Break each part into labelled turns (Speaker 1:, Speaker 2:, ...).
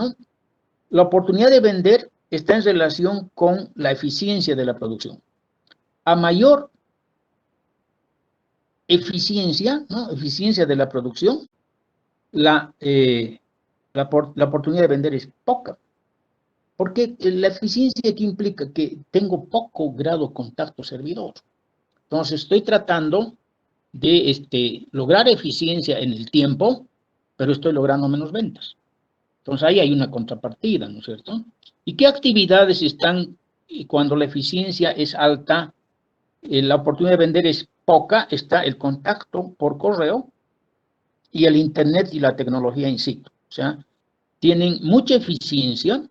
Speaker 1: ¿no? La oportunidad de vender está en relación con la eficiencia de la producción. A mayor eficiencia, ¿no? Eficiencia de la producción, la oportunidad de vender es poca. Porque la eficiencia que implica que tengo poco grado de contacto servidor. Entonces estoy tratando de lograr eficiencia en el tiempo, pero estoy logrando menos ventas. Entonces ahí hay una contrapartida, ¿no es cierto? ¿Y qué actividades están cuando la eficiencia es alta, la oportunidad de vender es poca? Está el contacto por correo y el internet y la tecnología in situ. O sea, tienen mucha eficiencia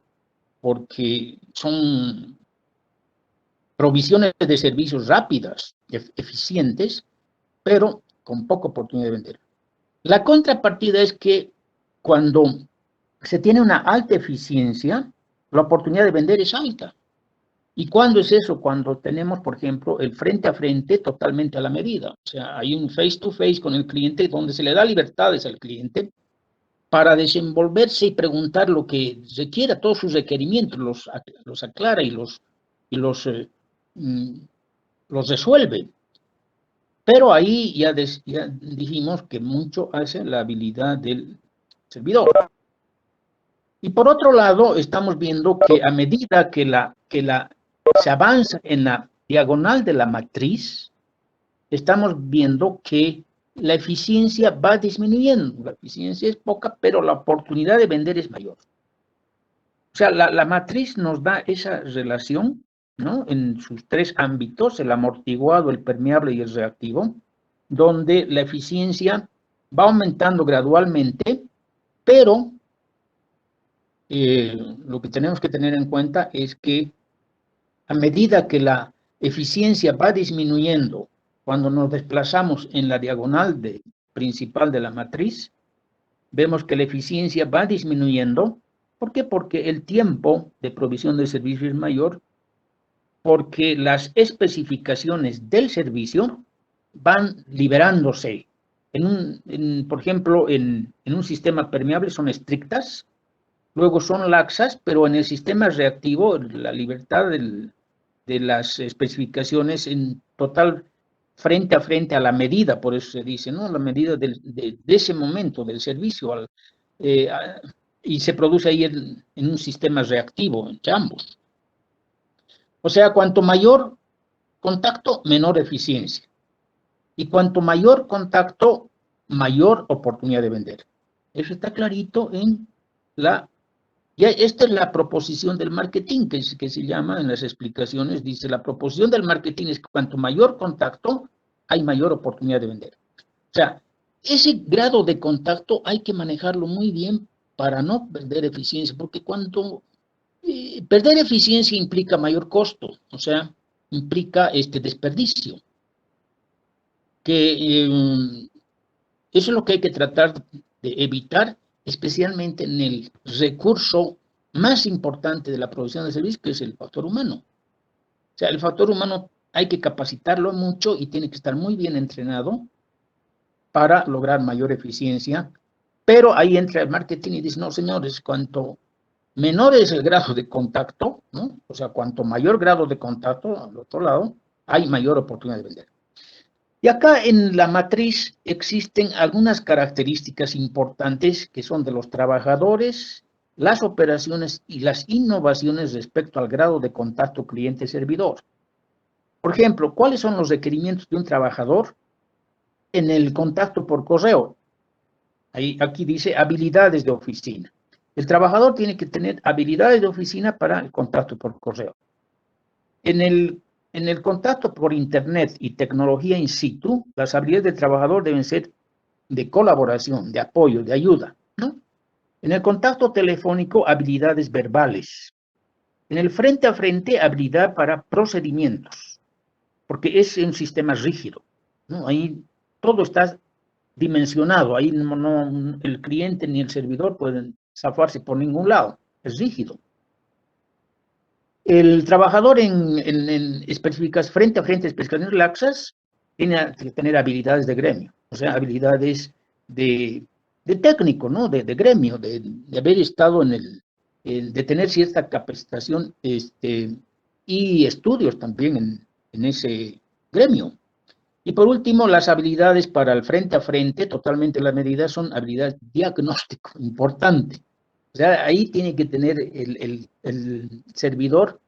Speaker 1: porque son provisiones de servicios rápidas, eficientes, pero con poca oportunidad de vender. La contrapartida es que cuando se tiene una alta eficiencia, la oportunidad de vender es alta. ¿Y cuándo es eso? Cuando tenemos, por ejemplo, el frente a frente totalmente a la medida. O sea, hay un face to face con el cliente donde se le da libertades al cliente para desenvolverse y preguntar lo que requiera, todos sus requerimientos, los aclara y los resuelve. Pero ahí ya dijimos que mucho hace la habilidad del servidor. Y por otro lado, estamos viendo que a medida que se avanza en la diagonal de la matriz, estamos viendo que la eficiencia va disminuyendo. La eficiencia es poca, pero la oportunidad de vender es mayor. O sea, la matriz nos da esa relación, ¿no? En sus tres ámbitos, el amortiguado, el permeable y el reactivo, donde la eficiencia va aumentando gradualmente, pero lo que tenemos que tener en cuenta es que a medida que la eficiencia va disminuyendo, cuando nos desplazamos en la diagonal principal de la matriz, vemos que la eficiencia va disminuyendo. ¿Por qué? Porque el tiempo de provisión del servicio es mayor, porque las especificaciones del servicio van liberándose. Por ejemplo, en un sistema permeable son estrictas, luego son laxas, pero en el sistema reactivo la libertad de las especificaciones en total frente a la medida, por eso se dice, ¿no? La medida de ese momento del servicio, y se produce ahí en un sistema reactivo entre ambos. O sea, cuanto mayor contacto, menor eficiencia. Y cuanto mayor contacto, mayor oportunidad de vender. Eso está clarito en esta es la proposición del marketing, que se llama en las explicaciones, dice, la proposición del marketing es que cuanto mayor contacto, hay mayor oportunidad de vender. O sea, ese grado de contacto hay que manejarlo muy bien para no perder eficiencia, porque cuando perder eficiencia implica mayor costo, o sea, implica desperdicio, que eso es lo que hay que tratar de evitar, especialmente en el recurso más importante de la provisión de servicios, que es el factor humano. O sea, el factor humano hay que capacitarlo mucho y tiene que estar muy bien entrenado para lograr mayor eficiencia, pero ahí entra el marketing y dice, no, señores, cuanto menor es el grado de contacto, ¿no? O sea, cuanto mayor grado de contacto, al otro lado, hay mayor oportunidad de vender. Y acá en la matriz existen algunas características importantes que son de los trabajadores, las operaciones y las innovaciones respecto al grado de contacto cliente-servidor. Por ejemplo, ¿cuáles son los requerimientos de un trabajador en el contacto por correo? Aquí dice habilidades de oficina. El trabajador tiene que tener habilidades de oficina para el contacto por correo. En el contacto por internet y tecnología in situ, las habilidades del trabajador deben ser de colaboración, de apoyo, de ayuda, ¿no? En el contacto telefónico, habilidades verbales. En el frente a frente, habilidad para procedimientos, porque es un sistema rígido, ¿no? Ahí todo está dimensionado, ahí el cliente ni el servidor pueden zafarse por ningún lado, es rígido. El trabajador frente a frente, especificaciones laxas, tiene que tener habilidades de gremio, o sea, habilidades de de técnico, ¿no? De gremio, de haber estado de tener cierta capacitación y estudios también en ese gremio. Y por último, las habilidades para el frente a frente, totalmente las medidas, son habilidades diagnóstico, importante. O sea, ahí tiene que tener el servidor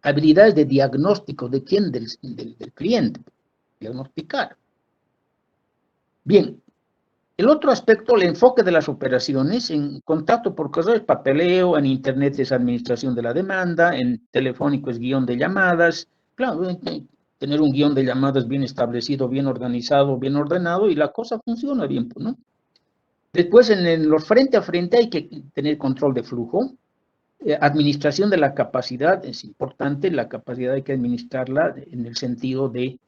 Speaker 1: habilidades de diagnóstico. ¿De quién? Del cliente. Diagnosticar. Bien, el otro aspecto, el enfoque de las operaciones, en contacto por correo es papeleo, en internet es administración de la demanda, en telefónico es guión de llamadas. Claro, tener un guión de llamadas bien establecido, bien organizado, bien ordenado, y la cosa funciona bien, ¿no? Después, en los frente a frente hay que tener control de flujo. Administración de la capacidad es importante, la capacidad hay que administrarla en el sentido de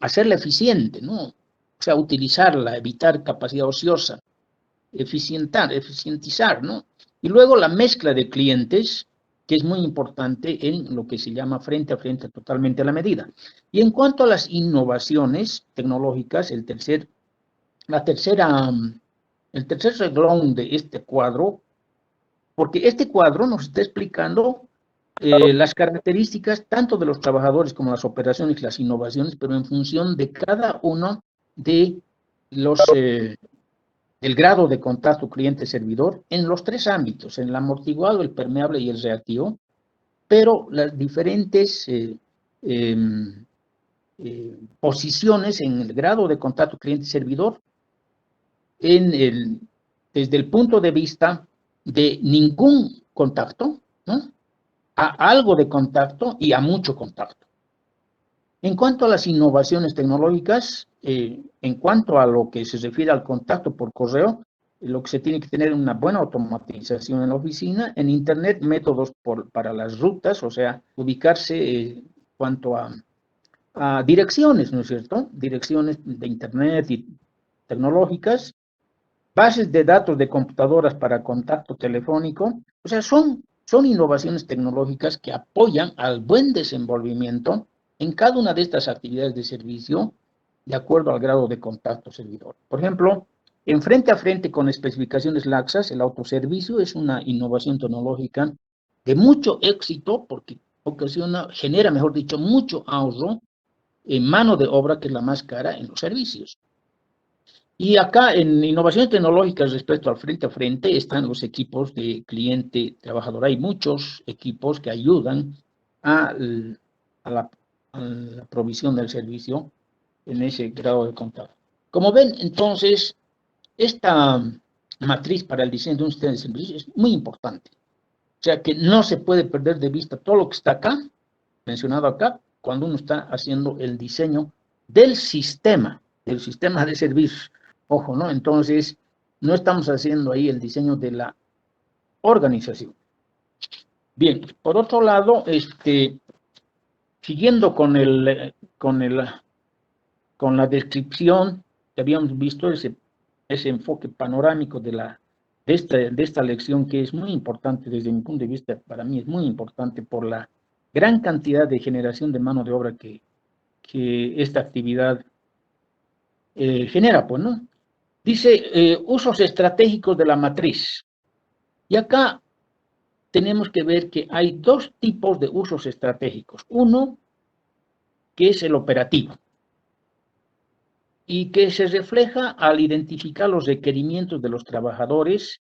Speaker 1: hacerla eficiente, ¿no? O sea, utilizarla, evitar capacidad ociosa, eficientizar, ¿no? Y luego la mezcla de clientes, que es muy importante en lo que se llama frente a frente, totalmente a la medida. Y en cuanto a las innovaciones tecnológicas, el tercer renglón de este cuadro, porque este cuadro nos está explicando las características tanto de los trabajadores como las operaciones y las innovaciones, pero en función de cada uno de los el grado de contacto cliente-servidor en los tres ámbitos, en el amortiguado, el permeable y el reactivo, pero las diferentes posiciones en el grado de contacto cliente-servidor desde el punto de vista de ningún contacto, ¿no?, a algo de contacto y a mucho contacto. En cuanto a las innovaciones tecnológicas, en cuanto a lo que se refiere al contacto por correo, lo que se tiene que tener una buena automatización en la oficina, en Internet, métodos para las rutas, o sea, ubicarse en cuanto a direcciones, ¿no es cierto? Direcciones de Internet y tecnológicas, bases de datos de computadoras para contacto telefónico, o sea, son innovaciones tecnológicas que apoyan al buen desenvolvimiento en cada una de estas actividades de servicio de acuerdo al grado de contacto servidor. Por ejemplo, en frente a frente con especificaciones laxas, el autoservicio es una innovación tecnológica de mucho éxito porque genera, mejor dicho, mucho ahorro en mano de obra, que es la más cara en los servicios. Y acá en innovaciones tecnológicas respecto al frente a frente están los equipos de cliente-trabajador. Hay muchos equipos que ayudan a la provisión del servicio en ese grado de contacto. Como ven, entonces, esta matriz para el diseño de un sistema de servicio es muy importante. O sea que no se puede perder de vista todo lo que está acá, mencionado acá, cuando uno está haciendo el diseño del sistema de servicio. Ojo, ¿no? Entonces, no estamos haciendo ahí el diseño de la organización. Bien, por otro lado, siguiendo con la descripción que habíamos visto, ese enfoque panorámico de esta lección, que es muy importante desde mi punto de vista, para mí es muy importante por la gran cantidad de generación de mano de obra que esta actividad genera, pues, ¿no? Dice, usos estratégicos de la matriz. Y acá tenemos que ver que hay dos tipos de usos estratégicos. Uno, que es el operativo, y que se refleja al identificar los requerimientos de los trabajadores,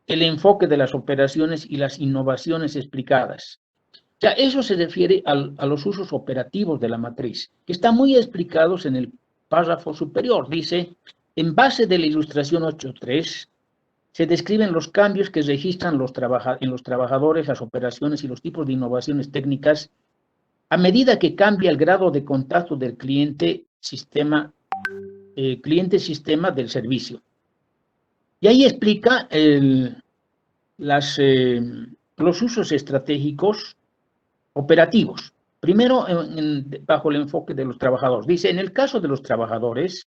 Speaker 1: el enfoque de las operaciones y las innovaciones explicadas. O sea, eso se refiere a los usos operativos de la matriz, que están muy explicados en el párrafo superior. Dice, en base de la ilustración 8.3, se describen los cambios que registran en los trabajadores, las operaciones y los tipos de innovaciones técnicas a medida que cambia el grado de contacto del cliente-sistema del servicio. Y ahí explica los usos estratégicos operativos. Primero, bajo el enfoque de los trabajadores. Dice, en el caso de los trabajadores,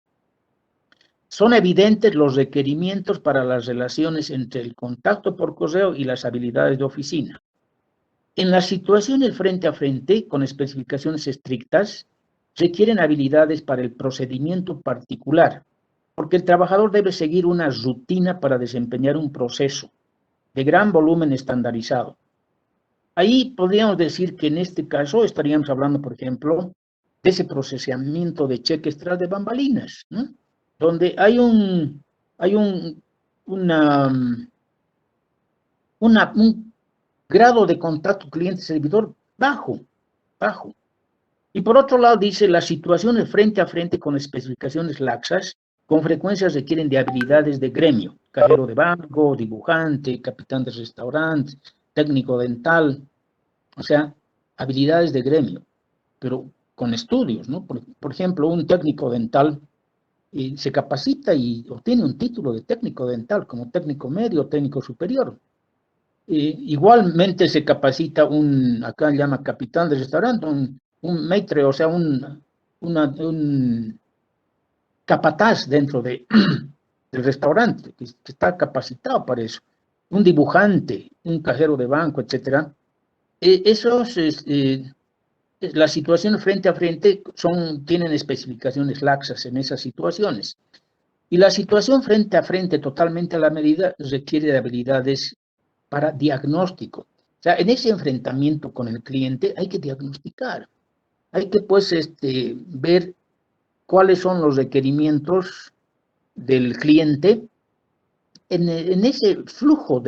Speaker 1: son evidentes los requerimientos para las relaciones entre el contacto por correo y las habilidades de oficina. En las situaciones frente a frente, con especificaciones estrictas, requieren habilidades para el procedimiento particular, porque el trabajador debe seguir una rutina para desempeñar un proceso de gran volumen estandarizado. Ahí podríamos decir que en este caso estaríamos hablando, por ejemplo, de ese procesamiento de cheques tras de bambalinas, ¿no? Donde hay un grado de contacto cliente-servidor bajo. Y por otro lado dice, las situaciones frente a frente con especificaciones laxas con frecuencia requieren de habilidades de gremio, cajero de banco, dibujante, capitán de restaurante, técnico dental, o sea, habilidades de gremio, pero con estudios, ¿no? Por ejemplo, un técnico dental se capacita y obtiene un título de técnico dental como técnico medio o técnico superior. Igualmente se capacita acá llama capitán de restaurante, un maitre, o sea, un capataz dentro del restaurante, que está capacitado para eso. Un dibujante, un cajero de banco, etcétera. Las situaciones frente a frente tienen especificaciones laxas en esas situaciones. Y la situación frente a frente, totalmente a la medida, requiere de habilidades para diagnóstico. O sea, en ese enfrentamiento con el cliente hay que diagnosticar. Hay que, pues, ver cuáles son los requerimientos del cliente en ese flujo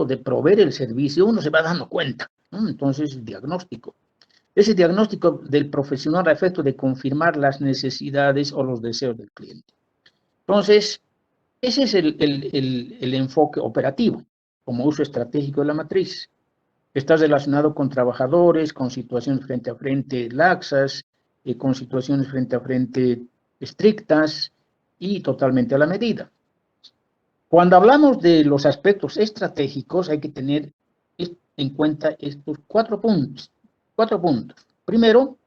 Speaker 1: de proveer el servicio, uno se va dando cuenta, ¿no? Entonces, diagnóstico. Ese diagnóstico del profesional a efecto de confirmar las necesidades o los deseos del cliente. Entonces, ese es el enfoque operativo, como uso estratégico de la matriz. Está relacionado con trabajadores, con situaciones frente a frente laxas, con situaciones frente a frente estrictas y totalmente a la medida. Cuando hablamos de los aspectos estratégicos, hay que tener en cuenta estos 4 puntos. 4 puntos. Primero,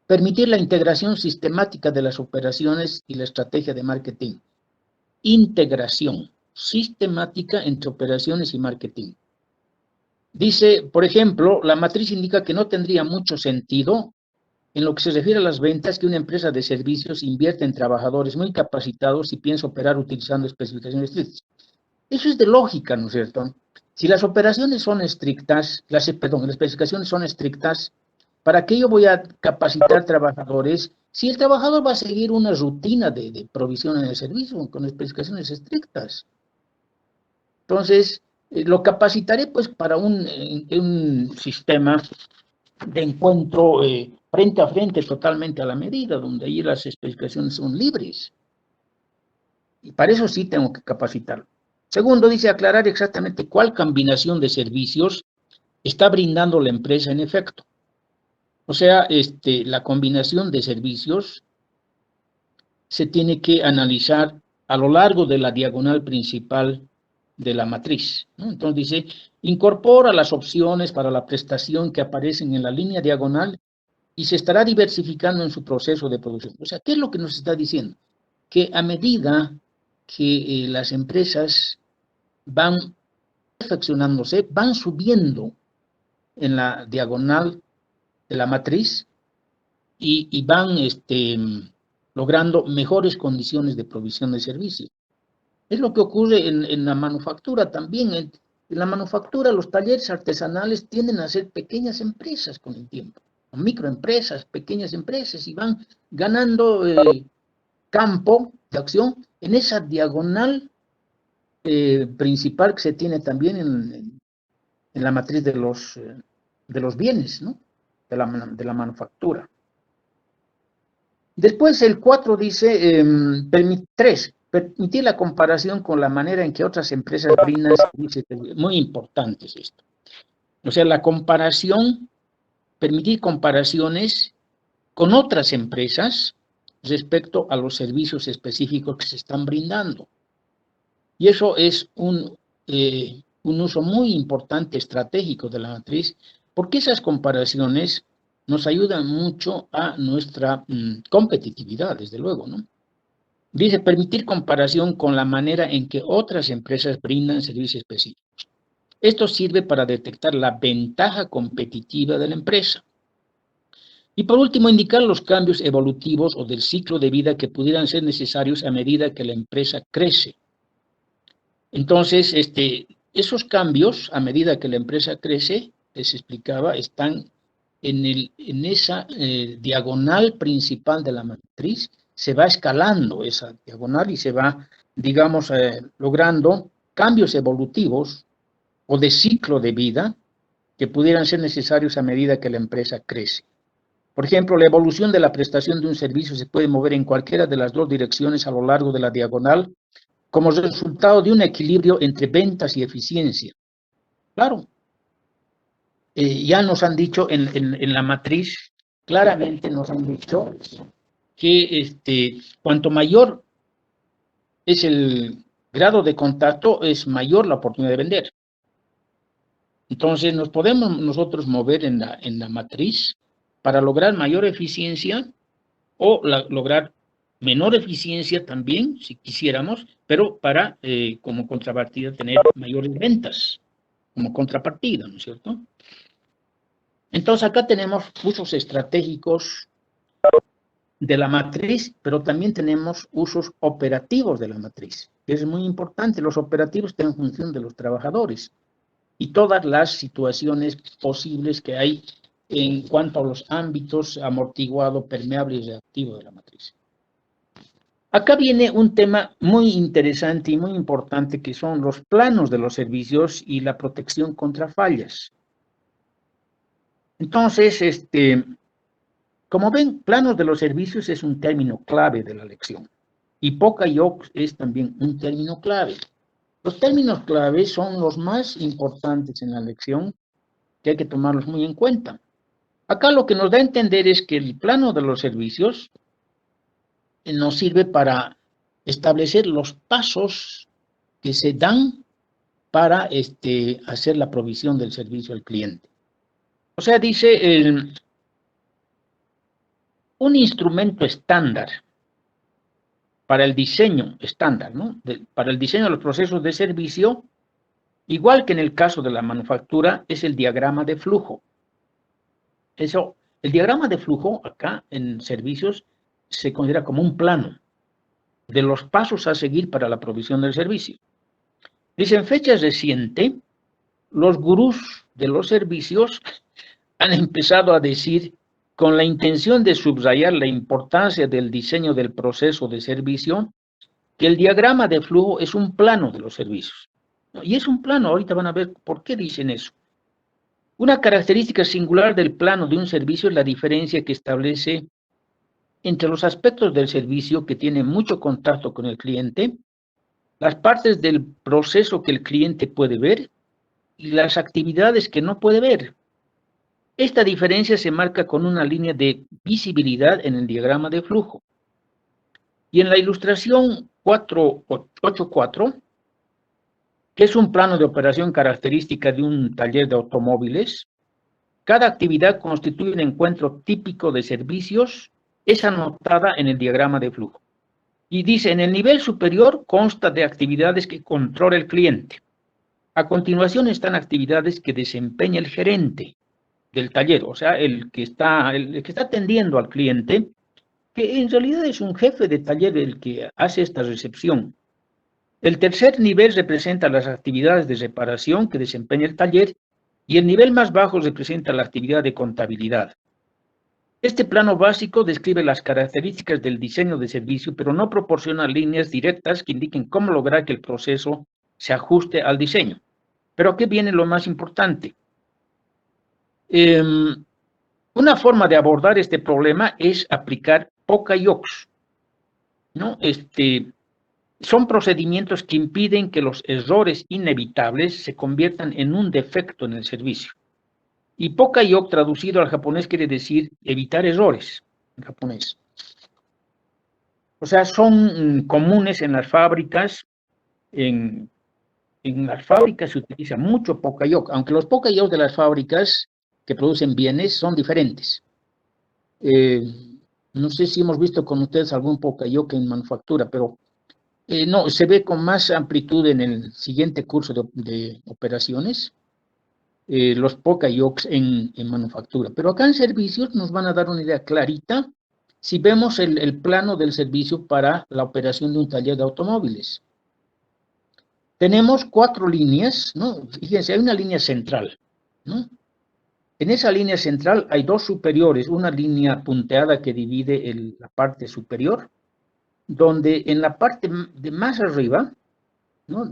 Speaker 1: permitir la integración sistemática de las operaciones y la estrategia de marketing. Integración sistemática entre operaciones y marketing. Dice, por ejemplo, la matriz indica que no tendría mucho sentido en lo que se refiere a las ventas que una empresa de servicios invierte en trabajadores muy capacitados y piensa operar utilizando especificaciones estrictas. Eso es de lógica, ¿no es cierto? Si las operaciones son estrictas, las especificaciones son estrictas, ¿para qué yo voy a capacitar trabajadores si el trabajador va a seguir una rutina de provisión en el servicio con especificaciones estrictas? Entonces, lo capacitaré pues para un sistema de encuentro frente a frente, totalmente a la medida, donde ahí las especificaciones son libres. Y para eso sí tengo que capacitarlo. Segundo, dice aclarar exactamente cuál combinación de servicios está brindando la empresa en efecto. O sea, la combinación de servicios se tiene que analizar a lo largo de la diagonal principal de la matriz, ¿no? Entonces dice, incorpora las opciones para la prestación que aparecen en la línea diagonal y se estará diversificando en su proceso de producción. O sea, ¿qué es lo que nos está diciendo? Que a medida que las empresas van perfeccionándose, van subiendo en la diagonal de la matriz y van logrando mejores condiciones de provisión de servicio. Es lo que ocurre en la manufactura también. En la manufactura, los talleres artesanales tienden a ser pequeñas empresas con el tiempo, microempresas, pequeñas empresas, y van ganando campo de acción en esa diagonal principal que se tiene también en la matriz de los bienes, ¿no? de la manufactura. Después el 4 dice, 3, permitir la comparación con la manera en que otras empresas brindan servicios. Muy importante es esto. O sea, la comparación, permitir comparaciones con otras empresas respecto a los servicios específicos que se están brindando. Y eso es un uso muy importante, estratégico de la matriz, porque esas comparaciones nos ayudan mucho a nuestra competitividad, desde luego, ¿no? Dice, permitir comparación con la manera en que otras empresas brindan servicios específicos. Esto sirve para detectar la ventaja competitiva de la empresa. Y por último, indicar los cambios evolutivos o del ciclo de vida que pudieran ser necesarios a medida que la empresa crece. Entonces, esos cambios, a medida que la empresa crece, les explicaba, están en esa diagonal principal de la matriz. Se va escalando esa diagonal y se va, digamos, logrando cambios evolutivos o de ciclo de vida que pudieran ser necesarios a medida que la empresa crece. Por ejemplo, la evolución de la prestación de un servicio se puede mover en cualquiera de las dos direcciones a lo largo de la diagonal como resultado de un equilibrio entre ventas y eficiencia. Claro, ya nos han dicho en la matriz, claramente nos han dicho que cuanto mayor es el grado de contacto, es mayor la oportunidad de vender. Entonces, nos podemos nosotros mover en la matriz para lograr mayor eficiencia o lograr menor eficiencia también, si quisiéramos, pero para, como contrapartida, tener mayores ventas, como contrapartida, ¿no es cierto? Entonces, acá tenemos usos estratégicos de la matriz, pero también tenemos usos operativos de la matriz. Es muy importante, los operativos están en función de los trabajadores y todas las situaciones posibles que hay en cuanto a los ámbitos amortiguado, permeable y reactivo de la matriz. Acá viene un tema muy interesante y muy importante que son los planos de los servicios y la protección contra fallas. Entonces, como ven, planos de los servicios es un término clave de la lección y POCA-IOC es también un término clave. Los términos clave son los más importantes en la lección que hay que tomarlos muy en cuenta. Acá lo que nos da a entender es que el plano de los servicios nos sirve para establecer los pasos que se dan para hacer la provisión del servicio al cliente. O sea, dice, un instrumento estándar para el diseño estándar, ¿no? Para el diseño de los procesos de servicio, igual que en el caso de la manufactura, es el diagrama de flujo. El diagrama de flujo acá en servicios se considera como un plano de los pasos a seguir para la provisión del servicio. Dice, en fecha reciente, los gurús de los servicios han empezado a decir, con la intención de subrayar la importancia del diseño del proceso de servicio, que el diagrama de flujo es un plano de los servicios. Y es un plano, ahorita van a ver por qué dicen eso. Una característica singular del plano de un servicio es la diferencia que establece entre los aspectos del servicio que tienen mucho contacto con el cliente, las partes del proceso que el cliente puede ver y las actividades que no puede ver. Esta diferencia se marca con una línea de visibilidad en el diagrama de flujo. Y en la ilustración 4.8.4, que es un plano de operación característica de un taller de automóviles, cada actividad constituye un encuentro típico de servicios, es anotada en el diagrama de flujo. Y dice, en el nivel superior consta de actividades que controla el cliente. A continuación están actividades que desempeña el gerente del taller, o sea, el que está atendiendo al cliente, que en realidad es un jefe de taller el que hace esta recepción. El tercer nivel representa las actividades de reparación que desempeña el taller y el nivel más bajo representa la actividad de contabilidad. Este plano básico describe las características del diseño de servicio, pero no proporciona líneas directas que indiquen cómo lograr que el proceso se ajuste al diseño. Pero aquí viene lo más importante. Una forma de abordar este problema es aplicar POCA-IOCs, ¿no? Son procedimientos que impiden que los errores inevitables se conviertan en un defecto en el servicio. Y POCA-IOC traducido al japonés quiere decir evitar errores en japonés. O sea, son comunes en las fábricas. En las fábricas se utiliza mucho POCA-IOC, aunque los POCA-IOC de las fábricas que producen bienes son diferentes. No sé si hemos visto con ustedes algún POCA-IOC en manufactura, pero no, se ve con más amplitud en el siguiente curso de operaciones. los POCAYOCs en manufactura. Pero acá en servicios nos van a dar una idea clarita si vemos el plano del servicio para la operación de un taller de automóviles. Tenemos 4 líneas, ¿no? Fíjense, hay una línea central, ¿no? En esa línea central hay 2 superiores, una línea punteada que divide la parte superior, donde en la parte de más arriba, ¿no?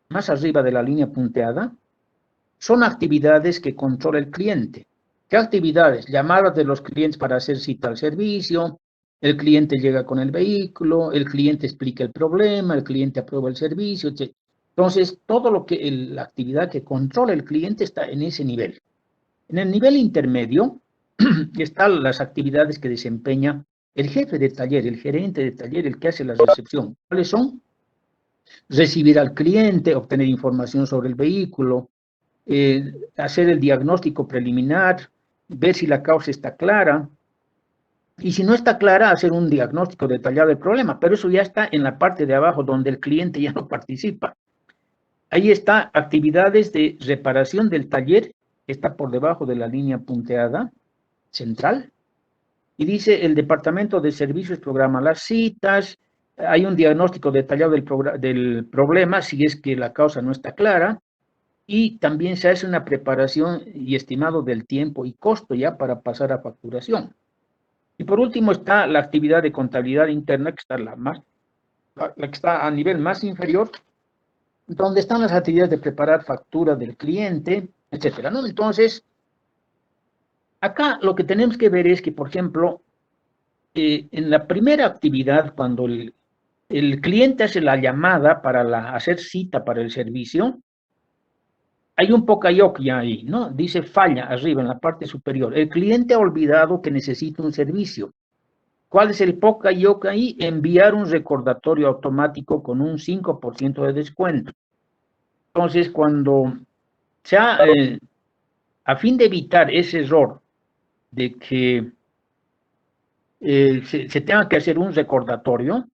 Speaker 1: Más arriba de la línea punteada, son actividades que controla el cliente. ¿Qué actividades? Llamadas de los clientes para hacer cita al servicio, el cliente llega con el vehículo, el cliente explica el problema, el cliente aprueba el servicio, etc. Entonces, todo lo que la actividad que controla el cliente está en ese nivel. En el nivel intermedio están las actividades que desempeña el jefe de taller, el gerente de taller, el que hace la recepción. ¿Cuáles son? Recibir al cliente, obtener información sobre el vehículo, hacer el diagnóstico preliminar, ver si la causa está clara, y si no está clara, hacer un diagnóstico detallado del problema, pero eso ya está en la parte de abajo donde el cliente ya no participa. Ahí está actividades de reparación del taller, está por debajo de la línea punteada central, y dice el departamento de servicios programa las citas, hay un diagnóstico detallado del problema si es que la causa no está clara, y también se hace una preparación y estimado del tiempo y costo ya para pasar a facturación. Y por último está la actividad de contabilidad interna, que está la que está a nivel más inferior, donde están las actividades de preparar factura del cliente, etcétera, ¿no? Entonces, acá lo que tenemos que ver es que, por ejemplo, en la primera actividad, cuando el cliente hace la llamada para hacer cita para el servicio, hay un POCAYOC ya ahí, ¿no? Dice falla arriba en la parte superior. El cliente ha olvidado que necesita un servicio. ¿Cuál es el POCAYOC ahí? Enviar un recordatorio automático con un 5% de descuento. Entonces, cuando sea, a fin de evitar ese error de que se tenga que hacer un recordatorio,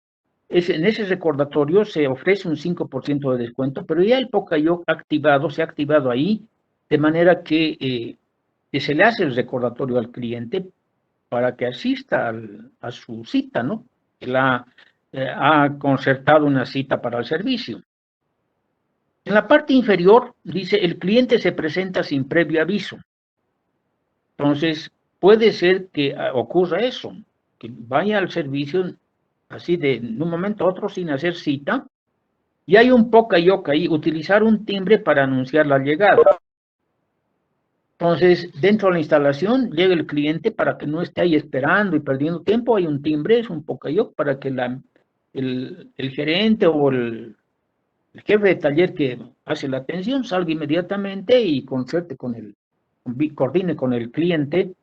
Speaker 1: en ese recordatorio se ofrece un 5% de descuento, pero ya el POCAYOC se ha activado ahí, de manera que se le hace el recordatorio al cliente para que asista a su cita, ¿no? Él ha concertado una cita para el servicio. En la parte inferior dice, el cliente se presenta sin previo aviso. Entonces, puede ser que ocurra eso, que vaya al servicio así de un momento a otro sin hacer cita, y hay un POCAYOC ahí, utilizar un timbre para anunciar la llegada. Entonces, dentro de la instalación, llega el cliente para que no esté ahí esperando y perdiendo tiempo, hay un timbre, es un POCAYOC, para que el gerente o el jefe de taller que hace la atención salga inmediatamente y coordine con el cliente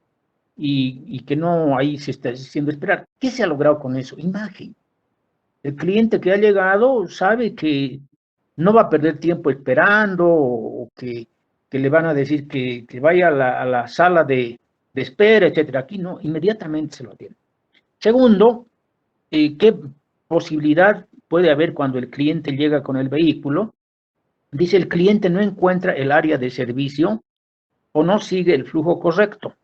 Speaker 1: y que no ahí se está haciendo esperar. ¿Qué se ha logrado con eso? Imagen. El cliente que ha llegado sabe que no va a perder tiempo esperando o que le van a decir que vaya a la sala de espera, etcétera. Aquí no, inmediatamente se lo atiende. Segundo, ¿qué posibilidad puede haber cuando el cliente llega con el vehículo? Dice, el cliente no encuentra el área de servicio o no sigue el flujo correcto.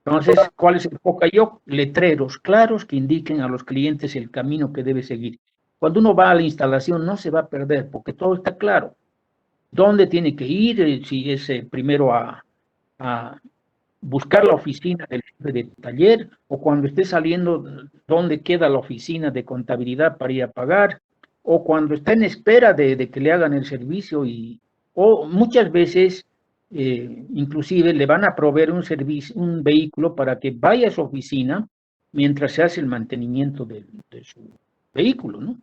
Speaker 1: Entonces, ¿cuál es el POCAYOC? Letreros claros que indiquen a los clientes el camino que debe seguir. Cuando uno va a la instalación no se va a perder porque todo está claro. ¿Dónde tiene que ir? Si es primero a buscar la oficina del jefe de taller, o cuando esté saliendo, dónde queda la oficina de contabilidad para ir a pagar, o cuando está en espera de que le hagan el servicio, o muchas veces, inclusive, le van a proveer un vehículo para que vaya a su oficina mientras se hace el mantenimiento de su vehículo, ¿no?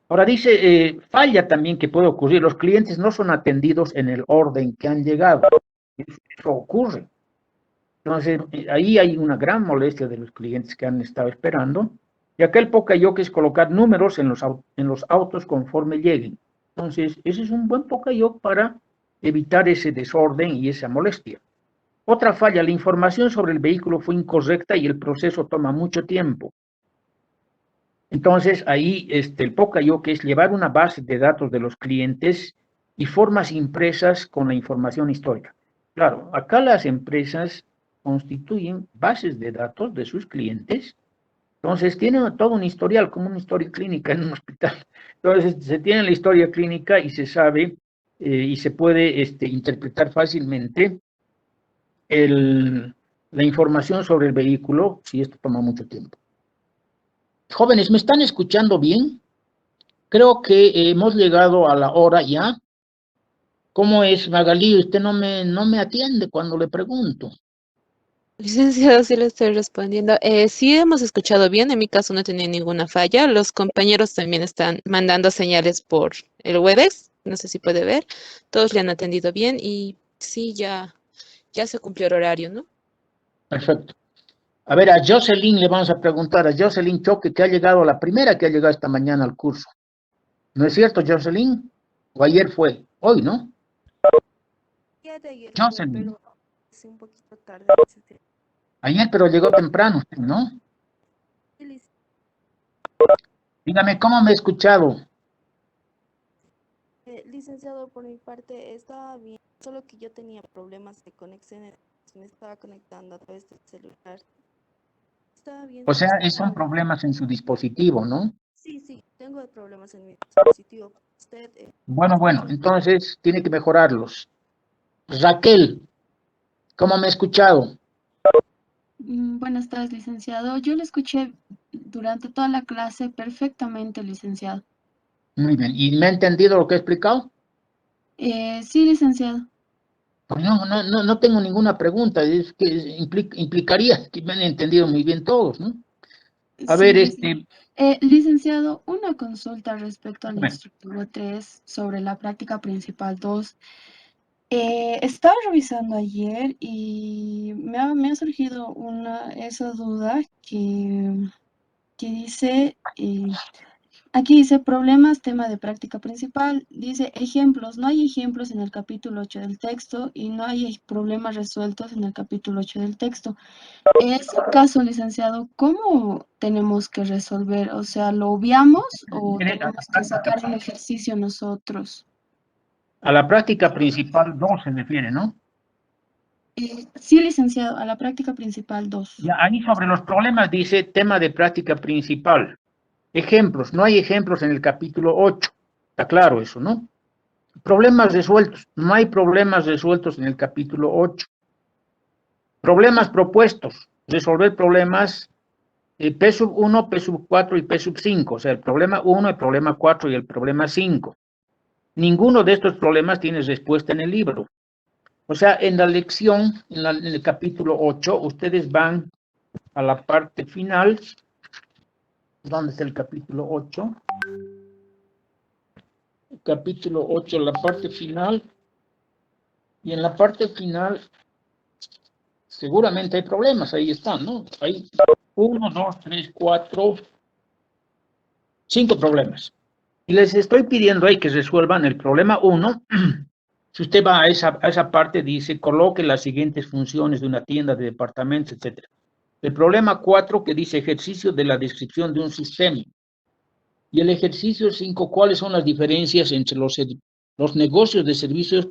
Speaker 1: Ahora dice, falla también que puede ocurrir, los clientes no son atendidos en el orden que han llegado. Eso ocurre. Entonces, ahí hay una gran molestia de los clientes que han estado esperando. Y acá el POCAYOC es colocar números en los autos conforme lleguen. Entonces, ese es un buen POCAYOC para evitar ese desorden y esa molestia. Otra falla, la información sobre el vehículo fue incorrecta y el proceso toma mucho tiempo. Entonces, ahí el POCAYOC es llevar una base de datos de los clientes y formas impresas con la información histórica. Claro, acá las empresas constituyen bases de datos de sus clientes, entonces tienen todo un historial, como una historia clínica en un hospital. Entonces se tiene la historia clínica y se sabe y se puede interpretar fácilmente la información sobre el vehículo, si esto toma mucho tiempo. Jóvenes, ¿me están escuchando bien? Creo que hemos llegado a la hora ya. ¿Cómo es, Magalí? Usted no me atiende cuando le pregunto.
Speaker 2: Licenciado, sí le estoy respondiendo. Sí hemos escuchado bien, en mi caso no tenía ninguna falla. Los compañeros también están mandando señales por el Webex, no sé si puede ver. Todos le han atendido bien y sí, ya se cumplió el horario, ¿no?
Speaker 1: Perfecto. A ver, a Jocelyn le vamos a preguntar, a Jocelyn Choque, que ha llegado, la primera que ha llegado esta mañana al curso. ¿No es cierto, Jocelyn? ¿O ayer fue? Hoy, ¿no?
Speaker 3: Ya de ayer fue,
Speaker 1: Jocelyn.
Speaker 3: pero es un poquito tarde.
Speaker 1: Ayer, pero llegó temprano, ¿no? Dígame, ¿cómo me ha escuchado?
Speaker 3: Licenciado, por mi parte estaba bien, solo que yo tenía problemas de conexión, me estaba conectando a través del celular. Estaba bien.
Speaker 1: O sea, son problemas en su dispositivo, ¿no?
Speaker 3: Sí, sí, tengo problemas en mi dispositivo. Usted.
Speaker 1: Bueno, entonces tiene que mejorarlos. Raquel, ¿cómo me ha escuchado?
Speaker 4: Buenas tardes, licenciado. Yo le escuché durante toda la clase perfectamente, licenciado.
Speaker 1: Muy bien. ¿Y me ha entendido lo que he explicado?
Speaker 4: Sí, licenciado.
Speaker 1: Pues no tengo ninguna pregunta. Es que implicaría que me han entendido muy bien todos, ¿no? A
Speaker 4: Sí,
Speaker 1: ver,
Speaker 4: licenciado, una consulta respecto al
Speaker 1: bueno,
Speaker 4: instructivo 3 sobre la práctica principal 2. Estaba revisando ayer y me ha surgido esa duda que dice, aquí dice problemas, tema de práctica principal, dice ejemplos, no hay ejemplos en el capítulo 8 del texto y no hay problemas resueltos en el capítulo 8 del texto. En ese caso, licenciado, ¿cómo tenemos que resolver? O sea, ¿lo obviamos o tenemos que sacar un ejercicio nosotros?
Speaker 1: a la práctica principal 2 se refiere, ¿no?
Speaker 4: Sí, licenciado, a la práctica principal 2.
Speaker 1: Ya, ahí sobre los problemas dice tema de práctica principal. Ejemplos, no hay ejemplos en el capítulo 8. Está claro eso, ¿no? Problemas resueltos, no hay problemas resueltos en el capítulo 8. Problemas propuestos, resolver problemas P sub 1, P sub 4 y P sub 5, o sea, el problema 1, el problema 4 y el problema 5. Ninguno de estos problemas tiene respuesta en el libro. O sea, en la lección, en el capítulo 8, ustedes van a la parte final. ¿Dónde está el capítulo 8? El capítulo 8, la parte final. Y en la parte final, seguramente hay problemas, ahí están, ¿no? Hay 1, 2, 3, 4, 5 problemas. Y les estoy pidiendo ahí que resuelvan el problema 1. Si usted va a esa parte, dice, coloque las siguientes funciones de una tienda de departamentos, etc. El problema 4 que dice ejercicio de la descripción de un sistema. Y el ejercicio 5, ¿cuáles son las diferencias entre los negocios de servicios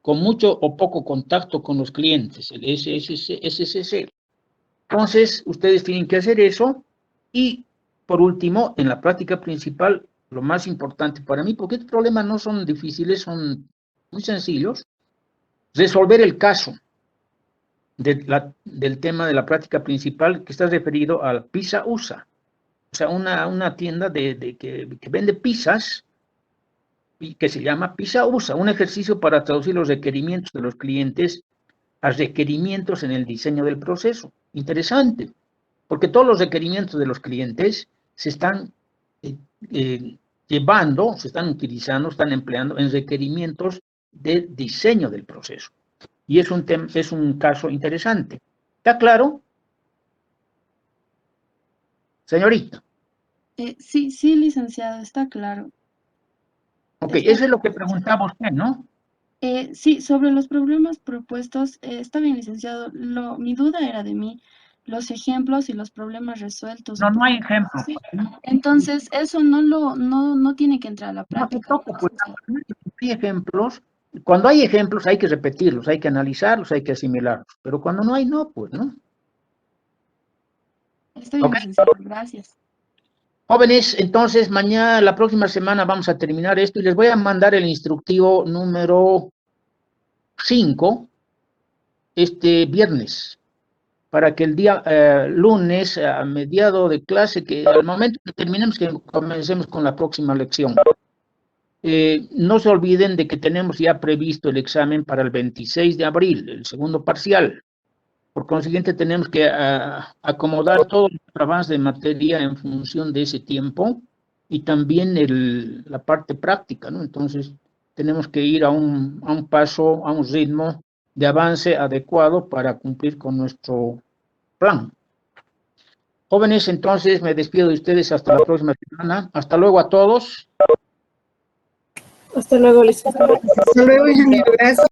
Speaker 1: con mucho o poco contacto con los clientes? El SSC. Entonces, ustedes tienen que hacer eso. Y, por último, en la práctica principal, lo más importante para mí, porque estos problemas no son difíciles, son muy sencillos, resolver el caso del tema de la práctica principal que está referido al Pizza USA. O sea, una tienda que vende pizzas y que se llama Pizza USA, un ejercicio para traducir los requerimientos de los clientes a requerimientos en el diseño del proceso. Interesante, porque todos los requerimientos de los clientes se están llevando, se están utilizando, están empleando en requerimientos de diseño del proceso. Y es un caso interesante. ¿Está claro? Señorita.
Speaker 4: Sí, sí, licenciado, está claro.
Speaker 1: Ok,
Speaker 4: Está
Speaker 1: eso es lo que
Speaker 4: claro.
Speaker 1: preguntaba usted, ¿no?
Speaker 4: Sí, sobre los problemas propuestos, está bien, licenciado. Mi duda era de los ejemplos y los problemas resueltos.
Speaker 1: No, no hay ejemplo.
Speaker 4: Sí. Entonces, eso no tiene que entrar a la
Speaker 1: No te
Speaker 4: práctica,
Speaker 1: toca, pues,
Speaker 4: licenciado.
Speaker 1: hay ejemplos, cuando hay ejemplos hay que repetirlos, hay que analizarlos, hay que asimilarlos, pero cuando no hay, no, pues, ¿no?
Speaker 4: Está bien,
Speaker 1: Ok.
Speaker 4: licenciado, gracias.
Speaker 1: Jóvenes, entonces mañana, la próxima semana vamos a terminar esto y les voy a mandar el instructivo número 5 este viernes, para que el día lunes, a mediado de clase, que al momento que terminemos, que comencemos con la próxima lección. No se olviden de que tenemos ya previsto el examen para el 26 de abril, el segundo parcial. Por consiguiente, tenemos que acomodar todo el avance de materia en función de ese tiempo y también la parte práctica, ¿no? Entonces, tenemos que ir a un paso, a un ritmo de avance adecuado para cumplir con nuestro plan. Jóvenes, entonces me despido de ustedes hasta la próxima semana. Hasta luego a todos.
Speaker 5: Hasta luego, licenciado.
Speaker 6: Hasta luego, ingeniero. Gracias.